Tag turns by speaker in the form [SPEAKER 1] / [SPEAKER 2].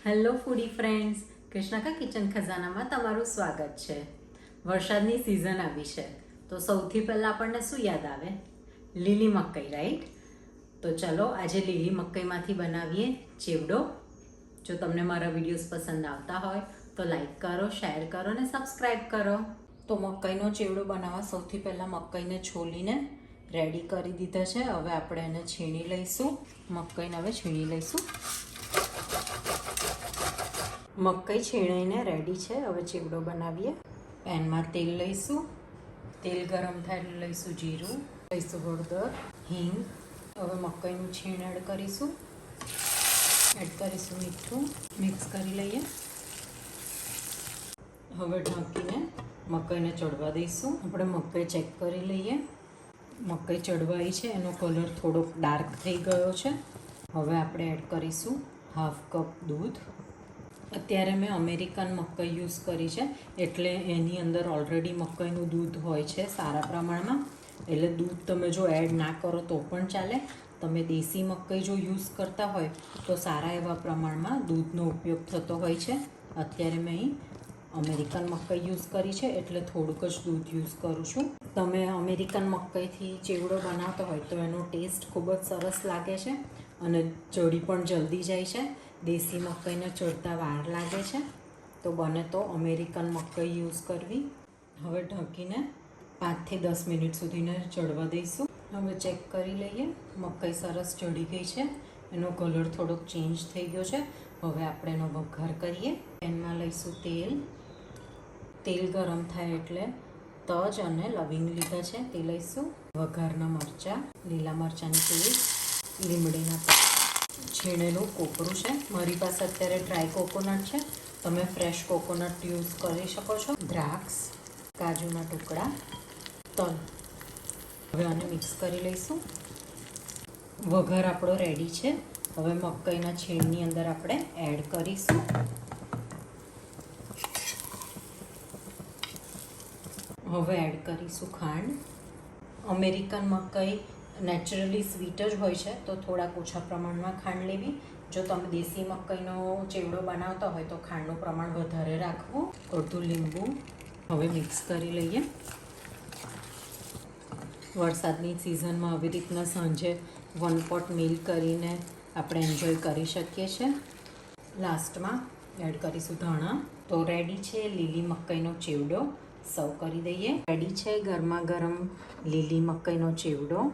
[SPEAKER 1] Hello ફૂડી friends, કૃષ્ણાકા kitchen ખજાનામાં તમારું સ્વાગત છે. વરસાદની સિઝન આવી છે તો સૌથી પહેલાં આપણને શું યાદ આવે? લીલી મકાઈ, રાઈટ? તો ચલો આજે લીલી મકાઈમાંથી બનાવીએ ચેવડો. જો તમને મારા વિડીયોઝ પસંદ આવતા હોય તો લાઈક કરો, શેર કરો અને સબસ્ક્રાઈબ કરો. તો મકાઈનો ચેવડો બનાવવા સૌથી પહેલાં મકાઈને છોલીને રેડી કરી દીધા છે. હવે આપણે એને છીણી લઈશું. મકાઈને હવે છીણી લઈશું. મકાઈ છીણાઈને રેડી છે. હવે ચેવડો બનાવીએ. પેનમાં તેલ લઈશું. તેલ ગરમ થાય એટલે લઈશું જીરું, લઈશું હળદર, હિંગ. હવે મકાઈનું છીણ એડ કરીશું. મીઠું. મિક્સ કરી લઈએ. હવે ઢાંકીને મકાઈને ચડવા દઈશું. આપણે મકાઈ ચેક કરી લઈએ. મકાઈ ચડવાઈ છે, એનો કલર થોડોક ડાર્ક થઈ ગયો છે. હવે આપણે એડ કરીશું હાફ કપ દૂધ. અત્યારે મેં અમેરિકન મકાઈ યુઝ કરી છે એટલે એની અંદર ઓલરેડી મકાઈનું દૂધ હોય છે સારા પ્રમાણમાં. એટલે દૂધ તમે જો એડ ના કરો તો પણ ચાલે. તમે દેશી મકાઈ જો યુઝ કરતા હોય તો સારા એવા પ્રમાણમાં દૂધનો ઉપયોગ થતો હોય છે. અત્યારે મેં અહીં અમેરિકન મકાઈ યુઝ કરી છે એટલે થોડુંક જ દૂધ યુઝ કરું છું. તમે અમેરિકન મકાઈથી ચેવડો બનાવતો હોય તો એનો ટેસ્ટ ખૂબ જ સરસ લાગે છે અને ચડી પણ જલ્દી જાય છે. દેશી મકાઈને ચડતા વાર લાગે છે, તો બને તો અમેરિકન મકાઈ યુઝ કરવી. હવે ઢાંકીને 5 થી 10 મિનિટ સુધીને ચડવા દઈશું. હવે ચેક કરી લઈએ. મકાઈ સરસ ચડી ગઈ છે. એનો કલર થોડોક ચેન્જ થઈ ગયો છે. હવે આપણે એનો વઘાર કરીએ. પેનમાં લઈશું તેલ. તેલ ગરમ થાય એટલે તજ અને લવિંગ લીધા છે તે લઈશું. વઘારના મરચાં, લીલા મરચાંની પેસ્ટ, લીમડીના છીણેલું કોપરું છે. મારી પાસે અત્યારે ડ્રાય કોકોનટ છે, તમે ફ્રેશ કોકોનટ યુઝ કરી શકો છો. દ્રાક્ષ, કાજુના ટુકડા, તલ. હવે આને મિક્સ કરી લઈશું. વઘાર આપણો રેડી છે. હવે મકાઈના છીણની અંદર આપણે એડ કરીશું. હવે એડ કરીશું ખાંડ. અમેરિકન મકાઈ નેચરલી સ્વીટ જ હોય છે તો થોડાક ઓછા પ્રમાણમાં ખાંડ લેવી. જો તમે દેશી મકાઈનો ચેવડો બનાવતા હોય તો ખાંડનું પ્રમાણ વધારે રાખવું. અડધું લીંબુ. હવે મિક્સ કરી લઈએ. વરસાદની સિઝનમાં આવી રીતના સાંજે 1 પોટ મીલ કરીને આપણે એન્જોય કરી શકીએ છીએ. લાસ્ટમાં એડ કરીશું ધાણા. તો રેડી છે લીલી મકાઈનો ચેવડો. સર્વ કરી દઈએ. રેડી છે ગરમા ગરમ લીલી મકાઈનો ચેવડો.